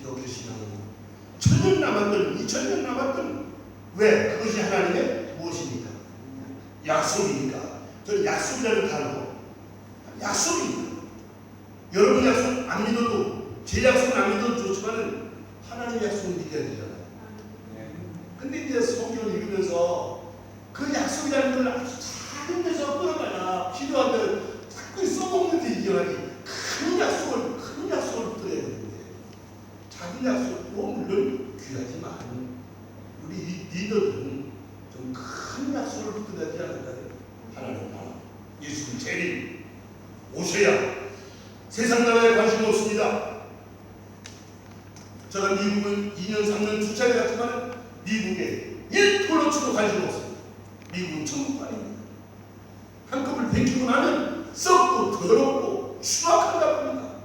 기독교 신앙은 1000년 남았든 2000년 남았든 왜? 그것이 하나님의 무엇입니까? 약속이니까. 저는 약속이라는 단어, 약속입니다. 여러분 약속 안 믿어도, 제 약속은 안 믿어도 좋지만 하나님 약속은 믿어야 되잖아요. 근데 이제 성경을 읽으면서 그 약속이라는 걸 아주 작은 데서 끌어가야 필요한 대로 자꾸 써먹는 데 이겨하니 큰 약속을 붙여야 되는데, 작은 약속도 물론 귀하지만 우리 리더들은 좀 큰 약속을 붙여야 되지 않을까요? 하나님 나라, 예수님 재림 오셔야 세상 나라에 관심 없습니다. 제가 미국은 2년 3년 2차례 갔지만 미국에 1%도 관심 없습니다. 미국은 천국 아닙니다. 한컵을 베끼고 나면 썩고 더럽고 추악하다고 합니다.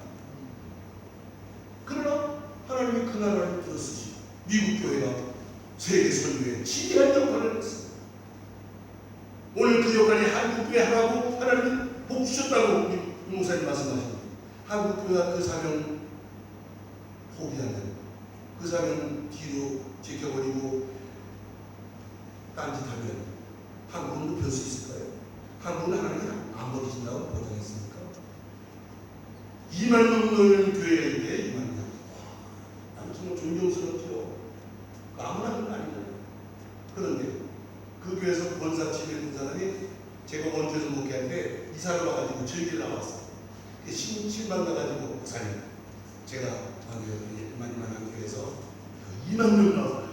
그러나 하나님이 그 나라를 들었으시 미국 교회가 세계 선교에 지대한 역할을 했습니다. 오늘 그 역할이 한국교회 하라고 하나님이 복 주셨다고 우리 목사님 말씀하십니다. 한국교회가 그 사명 포기하면, 그 사명 뒤로 지켜버리고 딴짓하면 한국은 눕힐 수 있을까요? 한국은 하나님이 안 버리신다고 보장했습니까? 2만 넘는 교회가 있는데 2만 명. 나는 정말 존경스럽죠. 아무나 하는 거 아니잖아요. 그런데 그 교회에서 권사팀에 있는 사람이 제가 원주에서 목회할 때 이사를 와가지고 저희 교회 나왔어요. 신만 나가지고 목사님, 제가 이만한 교회에서 2만 명 나왔어요.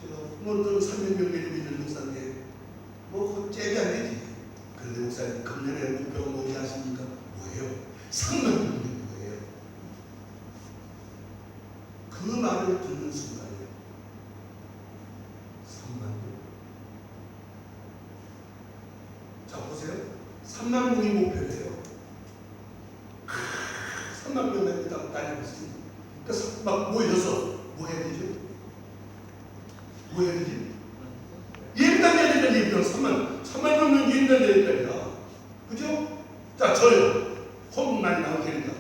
제가 뭐 또 300명 내리고 있는 목사인데 뭐 잽이 안 되지. 그런데 목사님 금년에 목표가 뭔지 아십니까? 뭐예요? 3만 명이 뭐예요? 그 말을 듣는 순간에 3만 명. 자 보세요. 3만 명이 목표예요. 3만 명이 딱 다니고 그러니까 막 모여서 뭐 해야 되죠? 뭐 해야 되지? 예배당 해야 된다. 예배당 3만 명은 예배당 해야 된다. 그죠? 자 저요. 헌금 많이 나오게 된다.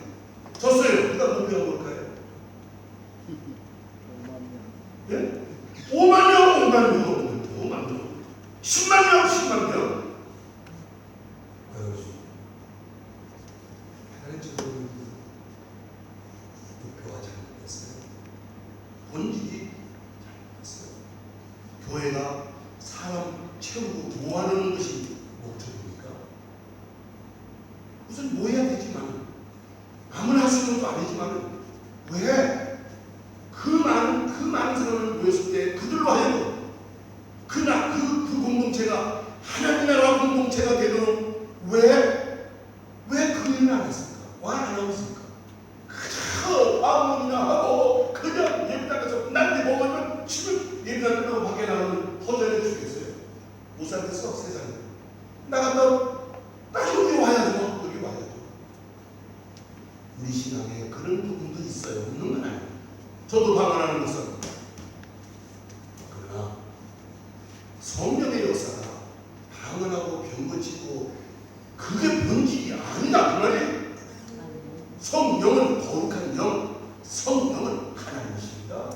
졌어요. 누가 목표가 뭘까요? 예? 5만 명, 5만 명. 10만 명. 하나님 목표가 잘못됐어요. 본질이 잘못됐어요. 교회가 사람 채우고 모아놓는 것이 목적입니까? 무슨 뭐 해야 되지만 아무나 할 수 있는 것도 아니지만 왜 그 많은 사람을 모였을 때 그들로 하여금 그 공동체가 하나님 나라 공동체가 되도록 왜 그 일을 안 했습니까? 왜 안 하고 있습니까? 그저 아무나 하고 그냥 예배당에서 난리 먹으면 지금 예배당 끝나고 밖에 나가면 허전해 주겠어요. 못 살겠어 세상에. 나간다 여기 와야죠. 여기 와야죠. 우리 신앙에 그런 부분도 있어요. 없는 건 아니에요. 저도 방언하는 목사입니다. 그러나 성령의 역사가 방언하고 병 고치고 그게 본질이 아니다 그 말이에요. 성령은 거룩한 영, 성령은 하나님이십니다.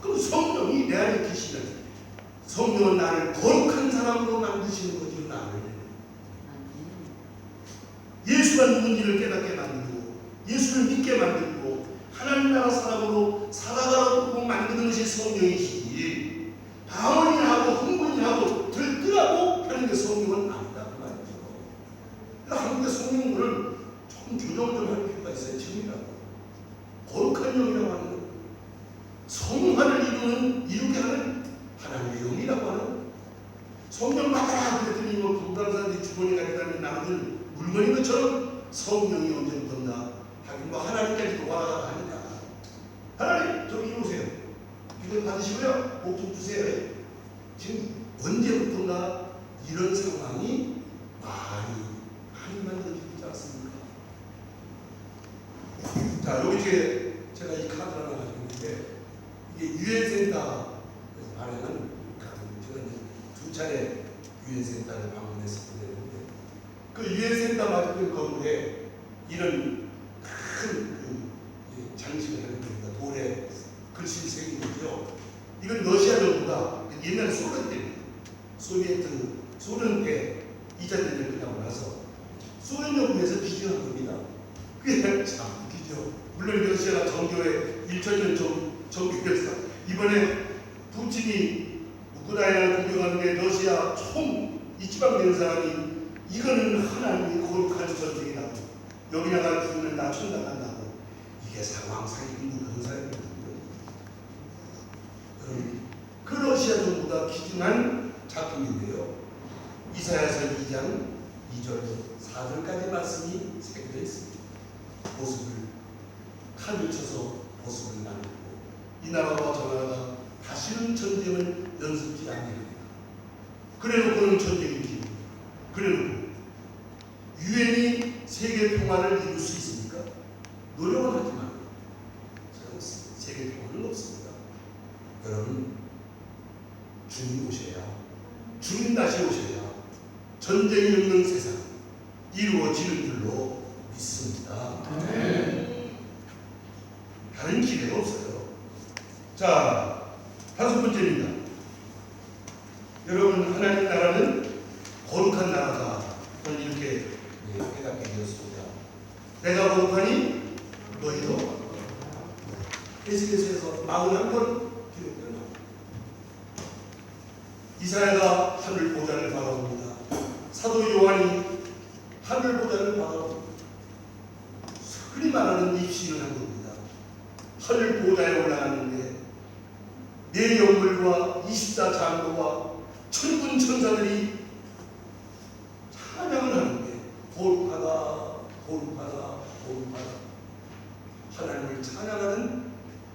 그럼 성령이 내 안에 계시면 성령은 나를 거룩한 사람으로 만드시는 거죠. 나를 예수가 누군지를 깨닫게 만들고 예수를 믿게 만들고 하나님 나라 사람으로 살아가라고 만드는 것이 성령이시지, 방언이하고 흥분이하고 들뜨라고 하는 게 성령은 아니다 그 말이죠. 한국의 성령을 조금 조정을 좀 할 필요가 있어요. 지금이라도 거룩한 영이라고 하는 것, 성화를 이루게 하는 하나님의 영이라고 하는, 성령 받아라 그랬더니 뭐 불안사람들이 주머니에 가지고 다니는 남들 물건인 것처럼 성령이 언제부터나 하긴 뭐 하나님까지도 와라 하니까, 하나님 저기 오세요. 이거 받으시고요. 복 좀 주세요. 지금 언제부터나 이런 상황이 많이 만들어지지 않습니까? 자, 여기 뒤에 제가 이 카드 하나 가지고 있는데, 이게 유엔센터 안에는 제가 2차례 유엔센터를 방문했을 때인데, 그 유엔센터 맞은 건물에 이런 큰 옛날에 소련 때입니다. 소련 때 2차 대전이 끝나고 나서 소련 연구에서 비교한 겁니다. 그게 참 웃기죠. 물론 러시아가 정교회 1천년 정교회에서 이번에 푸틴이 우크라이나 공격하는데 러시아 총 이지방 되는 사람이 이거는 하나님이 거룩한 전쟁이라고 여기다가 죽으면 나 천당한다고 이게 상황상이 있는 그런 사람입니다. 그 러시아 정부가 기증한 작품인데요. 이사야서 2장 2절 4절까지 말씀이 새겨져 있습니다. 보습을 칼을 쳐서 보습을 나누고 이 나라와 저 나라가 다시는 전쟁을 연습지 않습니다. 그래놓고는 전쟁이 기입니다. 그래놓고 유엔이 세계 평화를 이룰 수 있습니까? 노력은 하지만 세계 평화는 없습니다. 여러분 주님 오셔야 주님 다시 오셔야 전쟁이 없는 세상 이루어지는 줄로 믿습니다. 다른 기회가 없어요. 자, 5번째입니다. 여러분 하나님 나라는 거룩한 나라다. 저는 이렇게 깨닫게 되었습니다. 내가 거룩하니 너희도 에스겔서에서 41번 기록되어 이사야가 하늘 보좌를 바라봅니다. 사도 요한이 하늘 보좌를 바라봅니다. 흔히 말하는 입신을 한 겁니다. 하늘 보좌에 올라가는데 내 영물과 24장로와 천군 천사들이 찬양을 하는데 거룩하다 거룩하다 거룩하다 하나님을 찬양하는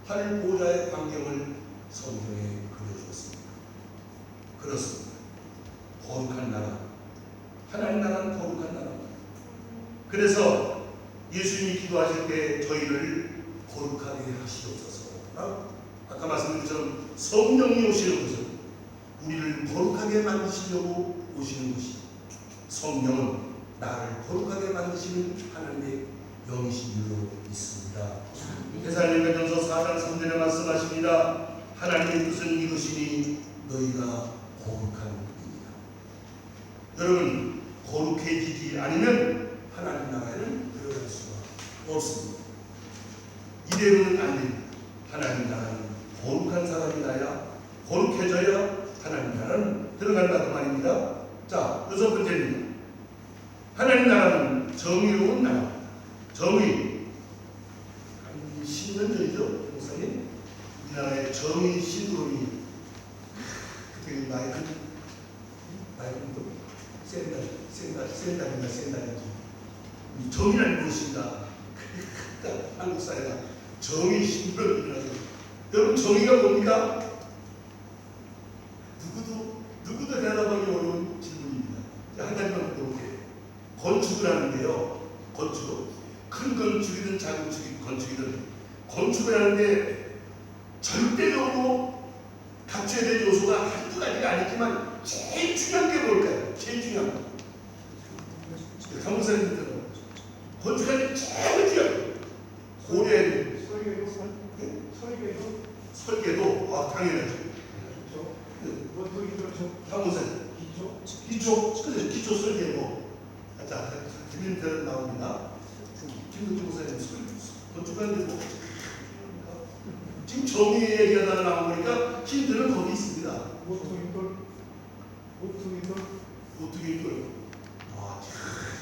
하늘 보좌의 광경을 성경에 그려주었습니다. 그렇습니다. 거룩한 나라 하나님 나라는 거룩한 나라입니다. 그래서 예수님이 기도하실 때 저희를 거룩하게 하시옵소서. 아까 말씀드린 것처럼 성령이 오시는 것은 우리를 거룩하게 만드시려고 오시는 것이 성령은 나를 거룩하게 만드시는 하나님의 영이신 줄로 믿습니다. 데살로니가전서 4장 3절에 말씀하십니다. 하나님의 뜻은 이것이니 너희가 거룩한 분이다. 여러분 거룩해지지 않으면 하나님 나라에는 들어갈 수가 없습니다. 이대로는 안 됩니다. 하나님 나라는 거룩한 사람이 나야 거룩해져야 하나님 나라는 들어간다 그 말입니다. 자, 6번째입니다. 하나님 나라는 정의로운 나라입니다. 정의 한 10년 전이죠. 목사님 우리나라의 정의 신도롬이 그때 마이크도 센달인지 정의란 무엇인가? 한국 사회가 정의 신도롬이라고. 여러분 정의가 뭡니까? 누구도 대답하기 어려운 질문입니다. 한 가지만 물어볼게요. 건축을 하는데요. 큰 건축이든 작은 건축이든 건축을 하는데 절대적으로 갖춰야 될 요소가 한두 가지가 아니지만 제일 중요한 게 뭘까요? 제일 중요한 거. 강목사님들 건축할 때 제일 중요한 거. 고려해야 돼요. 설계도 당연하죠. 강목사님 기초 설계도 자 김민태 나옵니다. 김민태 목사님 건축하는데 지금 정의 얘기하다가 나오니까 힌트는 거기 있습니다. 오뚜기돌.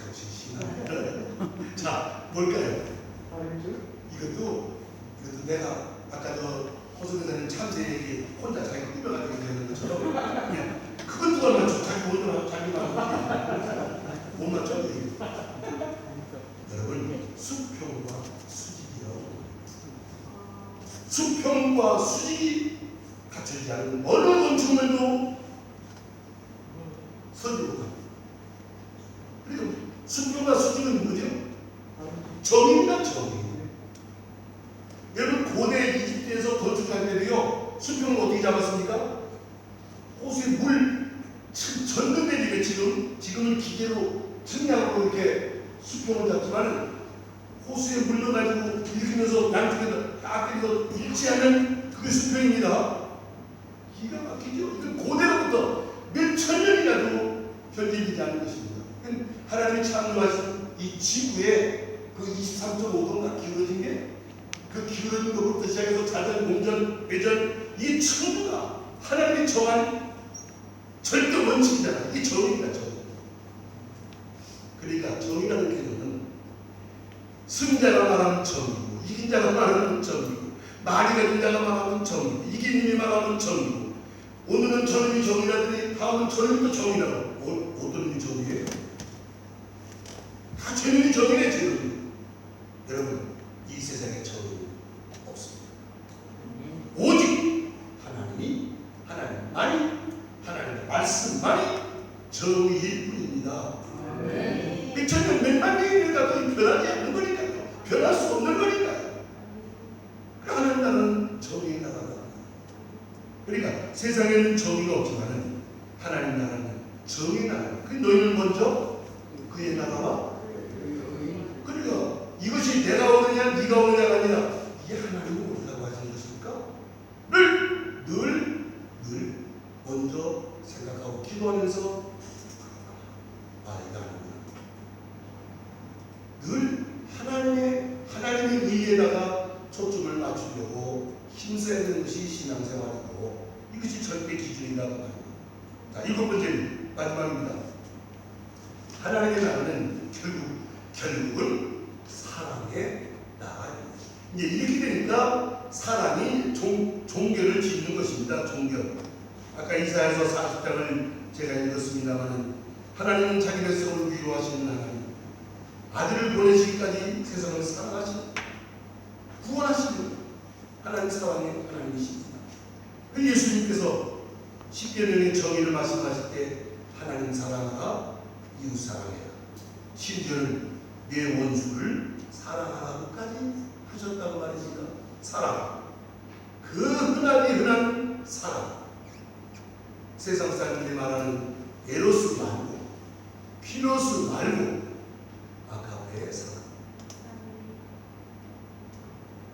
역시 신하네. 자, 뭘까요? 이것도 내가 아까 호석교사님 참새 얘기 혼자 자기 꾸며가지고 얘기하는 것처럼 그것도 안 맞춰. 자기만 못 맞춰. 여러분 수평과 수직이라고. 수평과 수직이 갖춰지지 않은 어느 건축물도 서지 못합니다. 그리고 수평과 수직은 뭐죠? 정의입니다. 정의. 여러분 고대 이집트에서 건축할 때도요 수평을 어떻게 잡았습니까? 호수에 물 젖는데 지금은 기계로 측량으로 이렇게 수평을 잡지만 호수에 물 넣어가지고 일으키면서 양쪽에서 딱 때려서 일치하는 그게 수평입니다. 기가 막히죠. 이건 고대로부터 몇 천 년이라도 견디지 않는 것입니다. 하나님이 창조하신 이 지구에 그 23.5도가 기울어진 게 그 기울어진 것부터 시작해서 자전, 공전, 회전 이 천부가 하나님이 정한 절대 원칙이잖아. 이게 정의입니다. 정의. 그러니까 정의라는 개념은 승자가 말하는 정의고 이긴 자가 말하는 정의고 말이 되는 자가 말하는 정의고 이긴 놈이 말하는 정의고 오늘은 저놈이 정의라더니 다음은 저놈이 또 정의라고. 어떤 놈이 정의예요? 다 저놈이 정의네. 저놈이. 여러분 이 세상에 정의는 없습니다. 오직 하나님만이 하나님의 말씀만이 정의일 뿐입니다. 천년 몇만 년이 가도 변하지 않는 거니까요. 변할 수 없는 거니까요. 하나님 나라는 정의의 나라다. 그러니까 세상에는 정의가 없지만은 하나님 나라는 정의의 나라. 그 너희는 먼저 그의 나라와 그러니까 이것이 내가 오느냐 네가 오느냐가 아니라 이게 하나님이 오느냐고 하시는 것입니까? 늘 먼저 생각하고 기도하면서 이거 늘 하나님의 의에다가 초점을 맞추려고 힘써야 되는 것이 신앙생활이고 이것이 절대 기준이라고 합니다. 자, 7번째 마지막입니다. 하나님의 나라는 결국은 사랑의 나라입니다. 이제 이렇게 되니까 사랑이 종교를 짓는 것입니다. 종교. 아까 이사야서 40장을 제가 읽었습니다만 하나님은 자기 백성을 위로하시는 하나님, 아들을 보내시기까지 세상을 사랑하시는 구원하시는 하나님 사랑의 하나님이십니다. 그 예수님께서 십계명의 정의를 말씀하실 때 하나님 사랑하라 이웃 사랑해라 심지어는 내 원수를 사랑하라고까지 하셨다고 말이니까 사랑 그 흔한 사랑 세상 사람들이 말하는 에로스 말고 피로스 말고 아가페의 사랑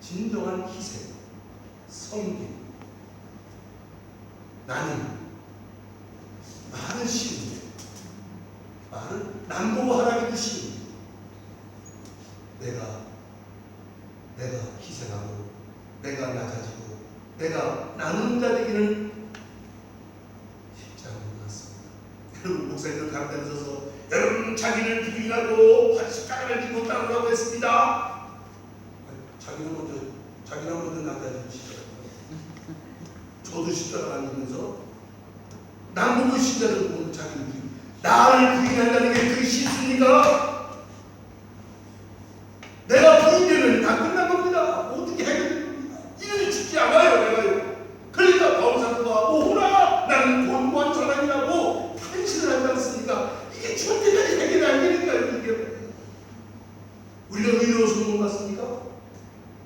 진정한 희생 섬김 나는 말은 쉬운데 말은 남보고 하라기도 쉬운데 내가 희생하고 내가 낮아지고 내가 나누는 자 되기는 쉽지 않은 것 같습니다. 여러분 목사님들 강단에서 여러분 자기를 부인하고 십자가를 지고 따르라고 했습니다. 자기는 먼저 낮아지시죠. 저도 십자가를 안 지면서 남보고 신자들 보면 자기를 부인 나를 부인한다는 게 그게 실수입니까? 내가 부인되면 다 끝난 겁니다. 어떻게 해결됩니까? 이름이 죽지 않아요. 내가요. 그러니까 바울사도가 오호라 나는 권고한 사람이라고 탄식을 하지 않습니까? 이게 죽을 때까지 해결이 안 되니까요. 이게 우리가 의로워서 못 맞습니까?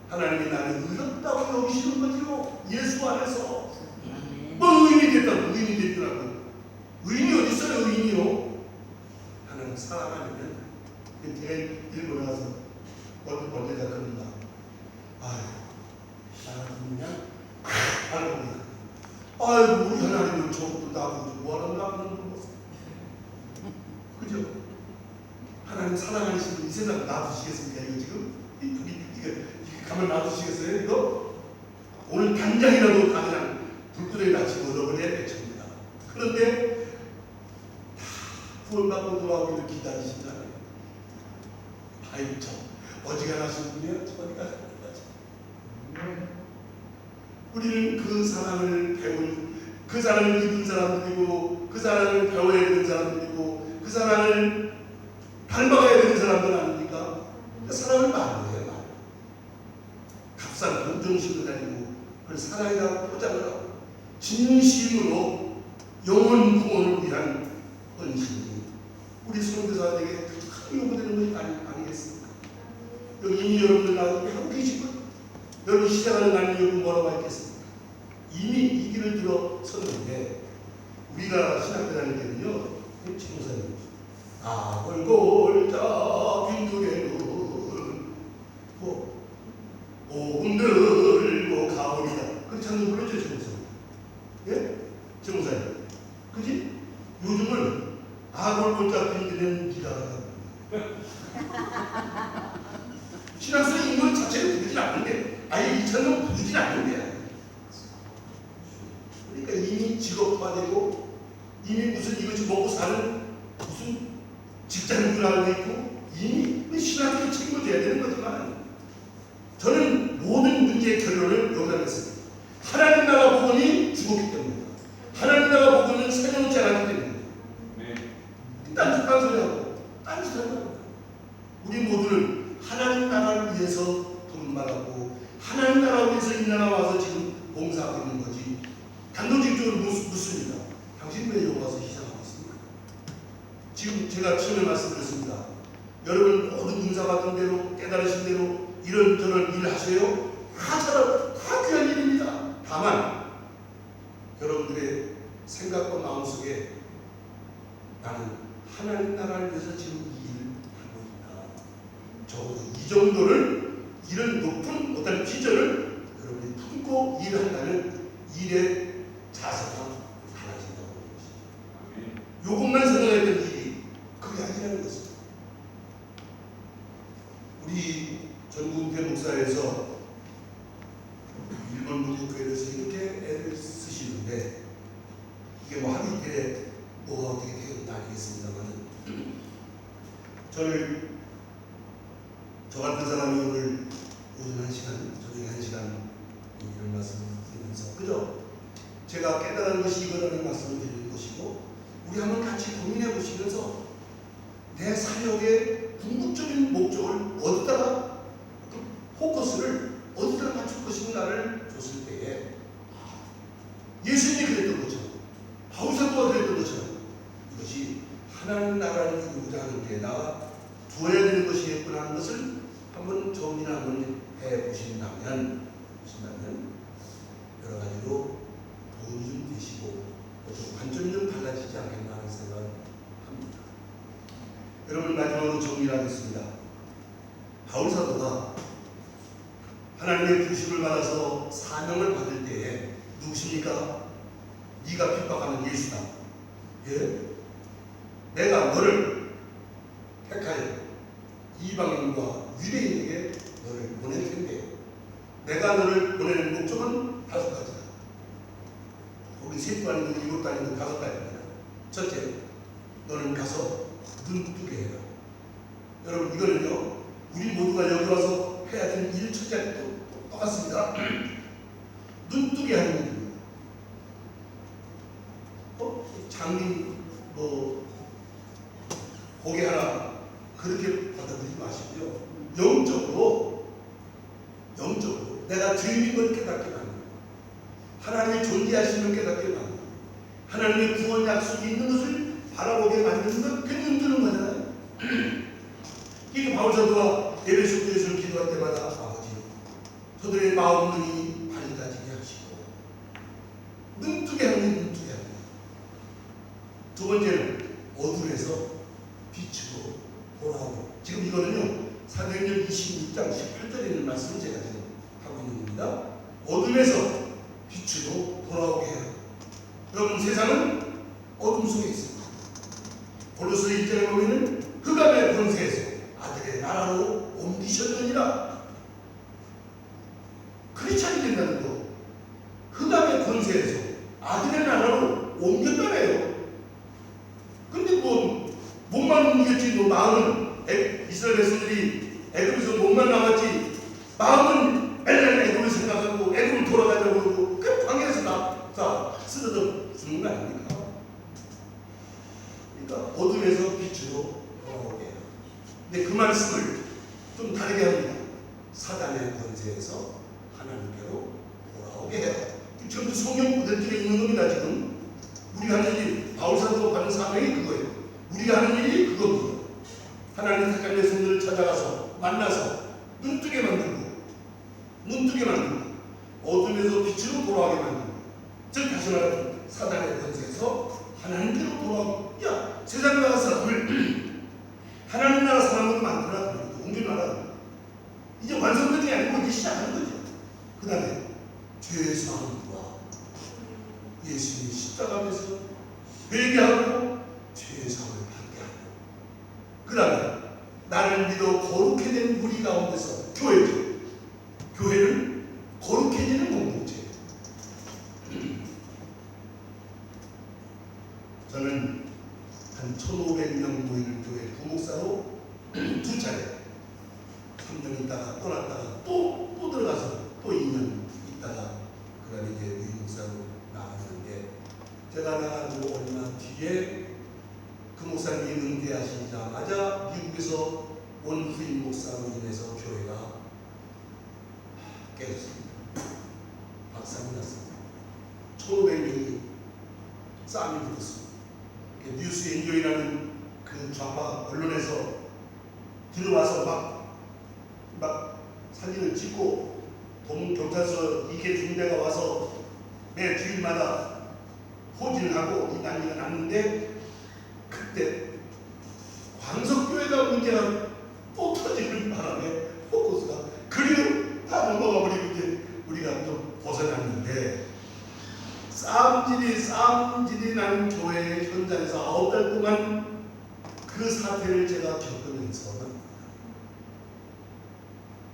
하나님이 나를 의롭다고 여기시는 거죠. 예수 안에서 뭐 의인이 됐다고 의인이 됐더라고. 의인이 어디 있어요? 의인이요. 하나님 사랑하면 제가 일본에 가서 어떤 데가 그런다. 아이고 우리 하나님은 저것도 나보고 뭐하는 나보는 거 그죠? 하나님 사랑하시는 이 세상 놔두시겠습니까? 이거 지금? 이거 가만 놔두시겠어요? 이거? 오늘 당장이라도 다 그냥 불구덩이에 집어넣어버려야 되겠습니다. 그런데 다 구원받고 돌아오기를 기다리신다면 아이고 참 어지간하신 분이야. 우리는 그 사랑을 배운 그 사랑을 입은 사람들이고 그 사랑을 배워야 되는 사람들이고 그 사랑을 닮아가야 되는 사람들 아닙니까? 그 사랑을 말해요. 말. 값싼 동정심을 가지고 그걸 사랑이라고 포장을 하고 진심으로 영원 구원을 위한 헌신이 우리 성도사들에게 큰 요구되는 것이 아니겠습니까? 여기 이미 여러분들 하고 계시고 여러분 시작하는 나는 여러분 뭐라고 했겠습니까? 이미 이 길을 들어섰는데 우리가 신학교 다닐 때는요 최목사님 골골자 빈들에는 뭐 오금 들고 가오리다 그 찬송 불러줘요. 최목사님 예? 정사님. 그지? 요즘은 악을 못 잡힌 데는 기가 신학생의 인물 자체를 부르진 않는데 아예 이처럼 부르진 않는데 그러니까 이미 직업화되고 이미 무슨 이것이 먹고 사는 무슨 직장인 줄 알고 있고 이미 신학교를 책임져야 되는 거지만 저는 모든 문제의 결론을 여기다 냈습니다. 하나님 나라 복음이 죽었기 때문입니다. 하나님 나라 복음은 세워놓지 않았기 때문입니다. 딴소리하고 딴짓하고 우리 모두는 하나님 나라를 위해서 분말하고 하나님 나라를 위해서 이 나라 와서 지금 봉사하고 있는 거지. 단도직입적으로 묻습니다. 당신 왜 여기 와서 희생하고 있습니까? 지금 제가 처음에 말씀드렸습니다. 여러분 모두 은사받은 대로 깨달으신 대로 이런저런 일 하세요. 다 귀한 일입니다. 다만 여러분들의 생각과 마음속에 나는 하나님 나라를 위해서 지금 이 일을 하고 있다. 적어도 이 정도를 이런 높은 어떤 비전을 여러분이 품고 일한다는 일의 자세가 달라진다고 하는 것이죠. 요것만 생각했던 일이 그게 아니라는 것입니다. 우리 전국대 목사에서 일본 문교회에서 이렇게 애를 쓰시는데 이게 뭐 하루 이틀에 뭐가 어떻게 되겠다 알겠습니다만 저 같은 사람이 오늘 오전 1시간 저녁에 1시간 이런 말씀을 드리면서 그죠? 제가 깨달은 것이 이거라는 말씀을 드리는 것이고 우리 한번 같이 고민해 보시면서 내 사역의 궁극적인 목적을 어디다가 포커스를 어디다 맞출 것인가를 줬을 때에 예수님이 그랬던 것처럼 바울사도가 그랬던 것처럼 이것이 하나님 나라를 이루고자 하는 데 나가 두어야 되는 것이겠구나 하는 것을 한번 정리를 한번 해보신다면 여러 가지로 도움이 좀 되시고 좀 관점이 좀 달라지지 않겠나 하는 생각을 합니다. 여러분 마지막으로 정리를 하겠습니다. 바울사도가 하나님의 부르심을 받아서 사명을 받을 때에 누구십니까? 네가 핍박하는 예수다. 예? 내가 너를 택하여 이방인과 유대인에게 너를 보낼 텐데 내가 너를 보내는 목적은 5가지다. 우리 3도 아니고 7도 아니고 5가지입니다. 첫째, 너는 가서 눈 뜨게 해라. 여러분 이거는요 우리 모두가 여기 와서 해야 되는 일 첫째도 똑같습니다. 눈 뜨게 하는 일입니다. 장님 고개 하나 그렇게 받아들이지 마시고요. 영적으로 내가 주인인 걸 깨닫게 만듭니다. 하나님의 존재하심을 깨닫게 만듭니다. 하나님의 구원 약속이 있는 것을 바라보게 만드는 건 그게 눈 뜨는 거잖아요. 그러니까 바울사도가 예배소 교회에서 기도할 때마다 아버지 저들의 마음 눈이 밝아지게 하시고 눈 뜨게 하는 눈 뜨게 하는 두 번째는 어둠에서 빛으로 돌아오고 지금 이거는요 사도행전 26장 18절에 있는 말씀을 제가 지금 하고 있는 겁니다. 어둠에서 빛으로 돌아오게 해요. 여러분 세상은 어둠 속에 있습니다. 골로새 1장에 보면은 흑암의 권세에서 아들의 나라로 옮기셨느니라. 크리스찬이 된다는 거 흑암의 권세에서 아들의 나라로 옮겼다네요. 근데 몸만 옮겼지 마음은 이스라엘 백성들이 애굽에서 몸만 나왔지 마음은 맨날 애굽을 생각하고 애굽을 돌아가려고 그러고 그 방에서 다 쓰러져 죽는 거 아닙니까? 그러니까 어둠에서 빛으로 돌아오게 해요. 근데 그 말씀을 좀 다르게 합니다. 사단의 권세에서 하나님께로 돌아오게 해요. 지금도 성경 구절들에 있는 겁니다. 지금 우리가 하는 일, 바울사도가 받는 사명이 그거예요. 우리가 하는 일이 그겁니다. 하나님 택한 백성들을 찾아가서 만나서 눈뜨게 만들고 어둠에서 빛으로 돌아가게 만들고 즉 다시 말하면 사단의 권세에서 하나님께로 돌아오고 야 세상 나라 사람을 하나님 나라 사람으로 만들어라. 옮겨놔라. 이제 완성된 게 아니고 이제 시작하는 거죠. 그 다음에 죄의 사함과 예수님이 십자가에서 회개하고 죄의 사함을 받게 하고 그 다음에 나를 믿어 거룩해 된 무리 가운데서 교회는 거룩해지는 공동체. 저는 한 1,500명 모이는 교회 부목사로 2차례 3년 있다가 떠났다가 또 들어가서 또 2년 있다가 그 다음에 이제 부목사로 나갔는데 제가 나가고 얼마 뒤에 그 목사님이 은퇴하시자마자 미국에서 원 후임 목사로 인해서 교회가 깨졌습니다. 박살이 났습니다. 1,500명이 싸움이 붙었습니다. 뉴스 엔조이라는 그 좌파 언론에서 들어와서 막 사진을 찍고 경찰서 2개 중대가 와서 매 주일마다 호진하고 이 난리가 났는데 그때 광석교회가 문제가 또 터지는 바람에 포커스가 그리고 다 넘어가 버리고 이제 우리가 좀 벗어났는데 싸움질이 나는 교회 현장에서 9달 동안 그 사태를 제가 겪으면서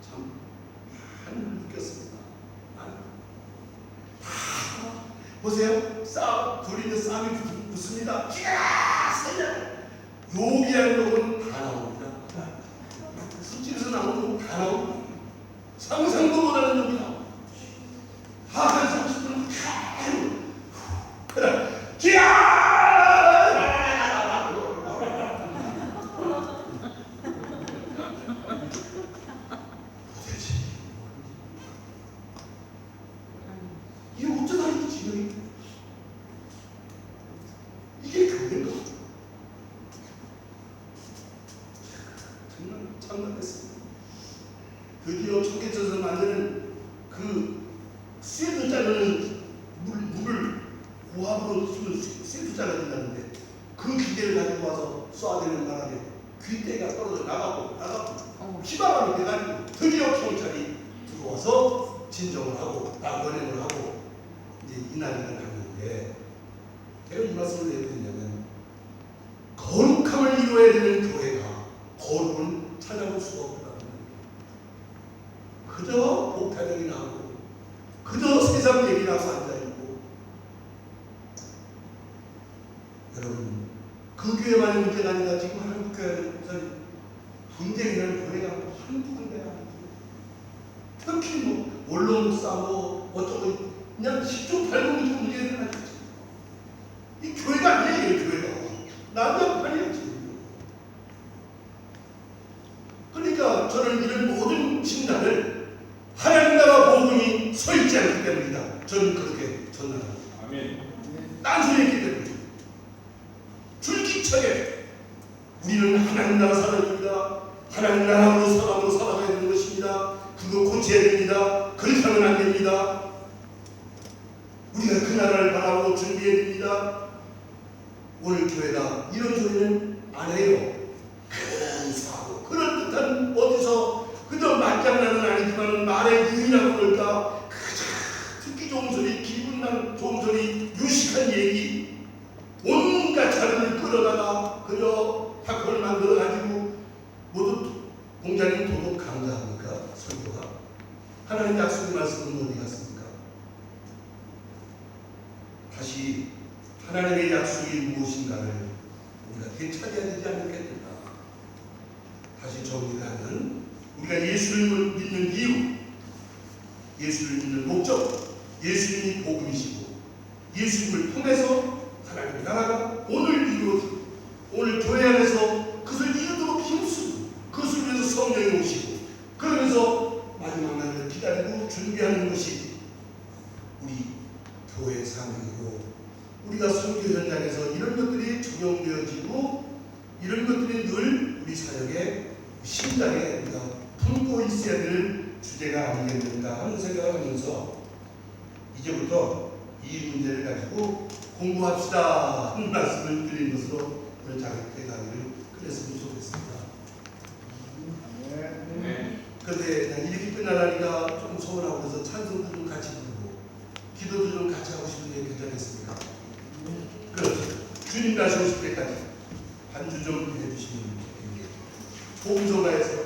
참 하늘을 느꼈습니다. 보세요. 둘이 싸움이 붙습니다. 욕이라는 욕은 다 나옵니다. 술집에서 나오는 욕 다 나옵니다. 상상도 못하는 욕이 나옵니다. 한 30분 이게 어쩌다 이 지경이 이게 교회인가? 정말 참담했습니다. 드디어 초계천에서 만드는 그 쇠도 자르는 물을 고압으로 쓰는 쇠도 자르는다는데 그 기계를 가지고 와서 쏴대는 바람에 귀대가 떨어져 나가고 희망하게 돼가지고 드디어 경찰이 들어와서 진정을 하고 낙원행을 하고 이제 이 날이 났는데 제가 이 말씀을 왜 드리냐면 거룩함을 이루어야 되는 교회가 거룩은 찾아볼 수가 없다는 거예요. 그저 복타령이 나오고 그저 세상 얘기라고 앉아있고 여러분 그 교회만의 문제가 아니라 지금 한국 교회는 분쟁이라는 교회가 한두 군데가 아니고 특히 뭐 원로 목사 뭐 어쩌고 그냥 10조 8조 문제를 가지고 이 교회가 아니에요. 교회가 난장판이었지. 그러니까 저는 이런 모든 진단을 하나님 나라 복음이 서 있지 않기 때문이다. 저는 그렇게 전달합니다. 아멘. 딴소리했기 때문에 줄기차게 우리는 하나님 나라 사람입니다. 하나님 나라로 사람으로 살아가야 되는 것입니다. 그거 고쳐야 됩니다. 그렇게 하면 안 됩니다. 우리가 그 나라를 바라보고 준비해야 됩니다. 오늘 교회가 이런 소리는 안 해요. 큰 사고 그럴듯한 어디서 그저 말장난은 아니지만 말의 유희라고 그럴까 듣기 좋은 소리 기분 좋은 소리 유식한 얘기 온갖 자료를 끌어다가 그저 학교를 만들어가지고 모두 공자님 도덕 강좌합니까? 설교가 하나님 약속의 말씀은 어디 갔습니까? 다시 하나님의 약속이 무엇인가를 우리가 되찾아야 되지 않겠는가? 다시 정리하는 우리가 예수를 믿는 이유, 예수를 믿는 목적, 예수님이 복음이시고 예수님을 통해서 하나님의 나라가 오늘 이루어지고 오늘 교회 안에서 그것을 이루도록 힘쓰고 그것을 위해서 성령이 오시고 그러면서 마지막 날을 기다리고 준비하는 것이 우리 교회의 사명이고 우리가 선교 현장에서 이런 것들이 적용되어지고 이런 것들이 늘 우리 사역의 심장에 우리가 품고 있어야 될 주제가 아니겠는가 하는 생각을 하면서 이제부터 이 문제를 가지고 공부합시다 하는 말씀을 드린 것으로 오늘 자격대 강의를 끝냈으면 좋겠습니다. 그런데 난 이렇게 끝나라니까 조금 서운하고 그래서 찬송도 좀 같이 부르고 기도도 좀 같이 하고 싶은데 괜찮겠습니까? 주님 다시 오실 때까지 반주 좀 해주시면 좋겠습니다. 호음소가에서